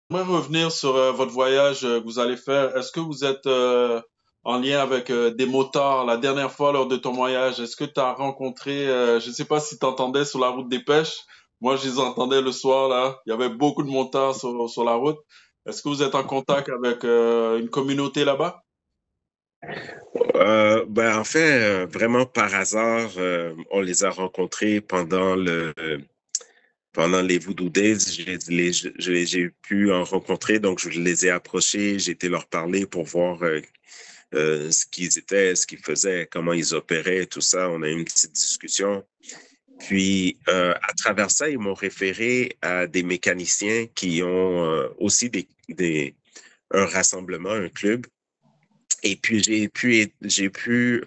J'aimerais revenir sur votre voyage que vous allez faire. Est-ce que vous êtes en lien avec des motards? La dernière fois, lors de ton voyage, est-ce que tu as rencontré, je ne sais pas si tu entendais sur la route des pêches. Moi, je les entendais le soir, là. Il y avait beaucoup de motards sur la route. Est-ce que vous êtes en contact avec une communauté là-bas? En fait, vraiment par hasard, on les a rencontrés pendant les Voodoo Days. J'ai pu en rencontrer, donc je les ai approchés, j'ai été leur parler pour voir ce qu'ils étaient, ce qu'ils faisaient, comment ils opéraient, tout ça. On a eu une petite discussion. Puis, à travers ça, ils m'ont référé à des mécaniciens qui ont aussi un rassemblement, un club. Et puis, j'ai pu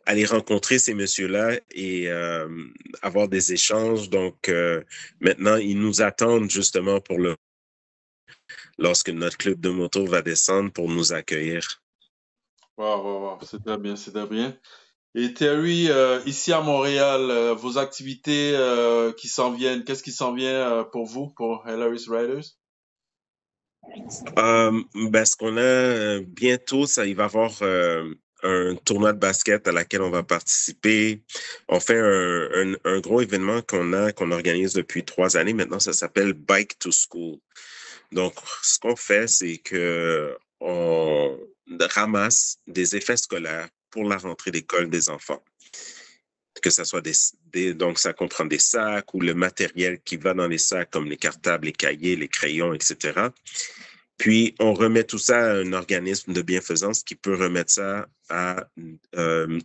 aller rencontrer ces messieurs-là et avoir des échanges. Donc, maintenant, ils nous attendent justement lorsque notre club de moto va descendre pour nous accueillir. Waouh, waouh, waouh, c'est très bien, c'est très bien. Et Terry, ici à Montréal, vos activités qui s'en viennent, qu'est-ce qui s'en vient pour vous, pour Hillary's Riders? Ce qu'on a bientôt, ça, il va y avoir un tournoi de basket à laquelle on va participer. On fait un gros événement qu'on organise depuis 3 années maintenant. Ça s'appelle Bike to School. Donc, ce qu'on fait, c'est que on ramasse des effets scolaires pour la rentrée d'école des enfants. Que ce soit donc ça comprend des sacs ou le matériel qui va dans les sacs, comme les cartables, les cahiers, les crayons, etc. Puis, on remet tout ça à un organisme de bienfaisance qui peut remettre ça à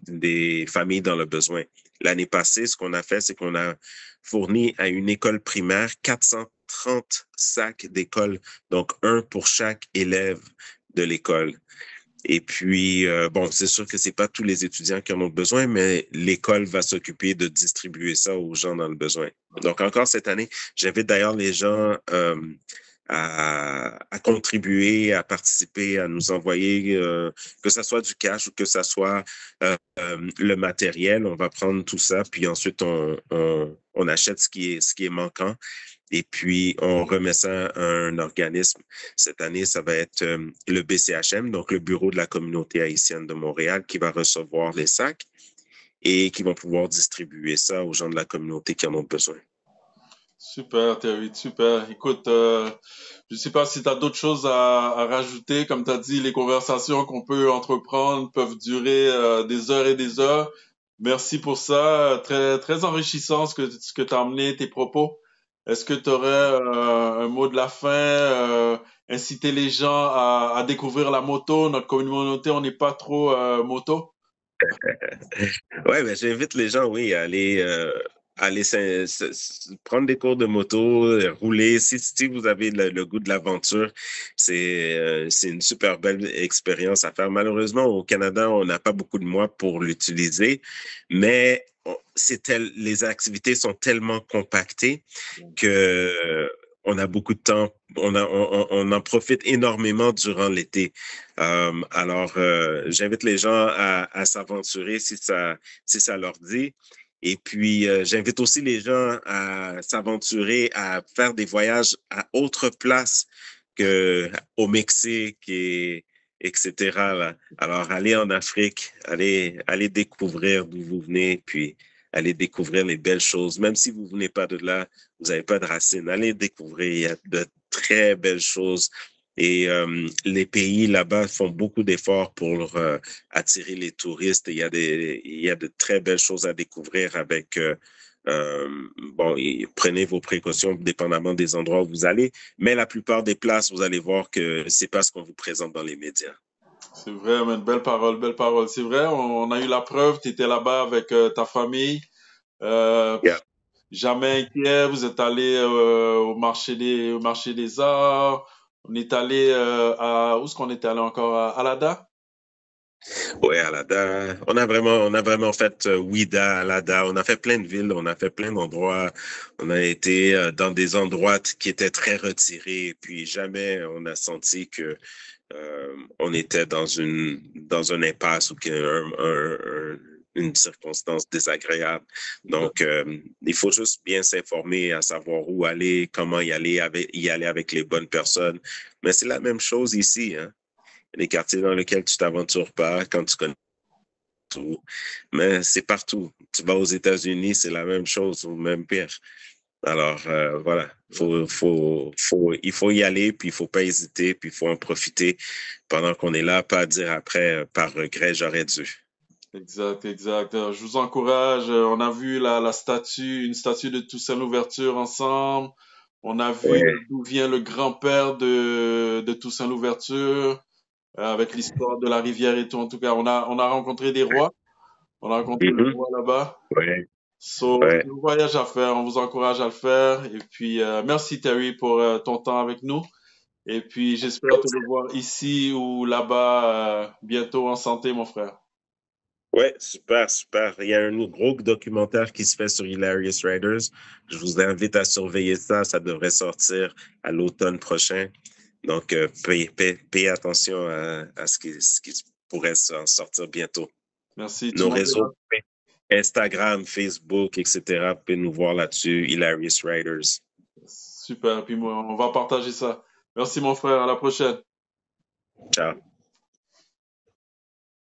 des familles dans le besoin. L'année passée, ce qu'on a fait, c'est qu'on a fourni à une école primaire 430 sacs d'école, donc un pour chaque élève de l'école. Et puis, bon, c'est sûr que c'est pas tous les étudiants qui en ont besoin, mais l'école va s'occuper de distribuer ça aux gens dans le besoin. Donc, encore cette année, j'invite d'ailleurs les gens à contribuer, à participer, à nous envoyer, que ça soit du cash ou que ça soit le matériel. On va prendre tout ça, puis ensuite on achète ce qui est manquant. Et puis, on remet ça à un organisme. Cette année, ça va être le BCHM, donc le Bureau de la communauté haïtienne de Montréal, qui va recevoir les sacs et qui vont pouvoir distribuer ça aux gens de la communauté qui en ont besoin. Super, Terry, super. Écoute, je sais pas si tu as d'autres choses à rajouter. Comme tu as dit, les conversations qu'on peut entreprendre peuvent durer des heures et des heures. Merci pour ça. Très, très enrichissant ce que tu as amené, tes propos. Est-ce que tu aurais un mot de la fin, inciter les gens à découvrir la moto? Notre communauté, on n'est pas trop moto. Ouais, j'invite les gens, oui, à aller prendre des cours de moto, rouler. Si vous avez le goût de l'aventure, c'est une super belle expérience à faire. Malheureusement, au Canada, on n'a pas beaucoup de mois pour l'utiliser, mais les activités sont tellement compactées que on a beaucoup de temps, on en profite énormément durant l'été. J'invite les gens à s'aventurer si ça leur dit. Et puis, j'invite aussi les gens à s'aventurer, à faire des voyages à autre place qu'au Mexique etc. Là. Alors, allez en Afrique, allez découvrir d'où vous venez, puis allez découvrir les belles choses. Même si vous venez pas de là, vous n'avez pas de racines, allez découvrir. Il y a de très belles choses. Et les pays là-bas font beaucoup d'efforts pour attirer les touristes. Il y a de très belles choses à découvrir avec euh, prenez vos précautions dépendamment des endroits où vous allez, mais la plupart des places, vous allez voir que c'est pas ce qu'on vous présente dans les médias. C'est vrai, man, belle parole, belle parole. C'est vrai, on a eu la preuve, tu étais là-bas avec ta famille. Euh, Yeah. Jamais inquiet, vous êtes allé au marché des arts. On est allé où est-ce qu'on est allé encore à Alada? Ouais, Alada. On a vraiment fait Ouida, Alada. On a fait plein de villes, on a fait plein d'endroits. On a été dans des endroits qui étaient très retirés. Puis jamais on a senti que on était dans une impasse ou une circonstance désagréable. Donc, il faut juste bien s'informer, à savoir où aller, comment y aller avec les bonnes personnes. Mais c'est la même chose ici, hein. Les quartiers dans lesquels tu t'aventures pas quand tu connais tout. Mais c'est partout. Tu vas aux États-Unis, c'est la même chose ou même pire. Alors, voilà, il faut y aller, puis il faut pas hésiter, puis il faut en profiter pendant qu'on est là, pas dire après, par regret, j'aurais dû. Exact, exact. Je vous encourage. On a vu la statue, une statue de Toussaint Louverture ensemble. On a vu Ouais. d'où vient le grand-père de Toussaint Louverture, avec l'histoire de la rivière et tout. En tout cas, on a rencontré des rois. On a rencontré le Mhm. roi là-bas. Ouais, So, ouais. c'est un voyage à faire. On vous encourage à le faire. Et puis, merci Terry pour ton temps avec nous. Et puis, j'espère te revoir ici ou là-bas bientôt en santé, mon frère. Ouais, super, super. Il y a un gros documentaire qui se fait sur Hilarious Riders. Je vous invite à surveiller ça. Ça devrait sortir à l'automne prochain. Donc, payez attention à ce qui pourrait en sortir bientôt. Merci. Tu Nos m'enverras. réseaux, Instagram, Facebook, etc., vous pouvez nous voir là-dessus, Hilarious Riders. Super. Puis moi, on va partager ça. Merci, mon frère. À la prochaine. Ciao.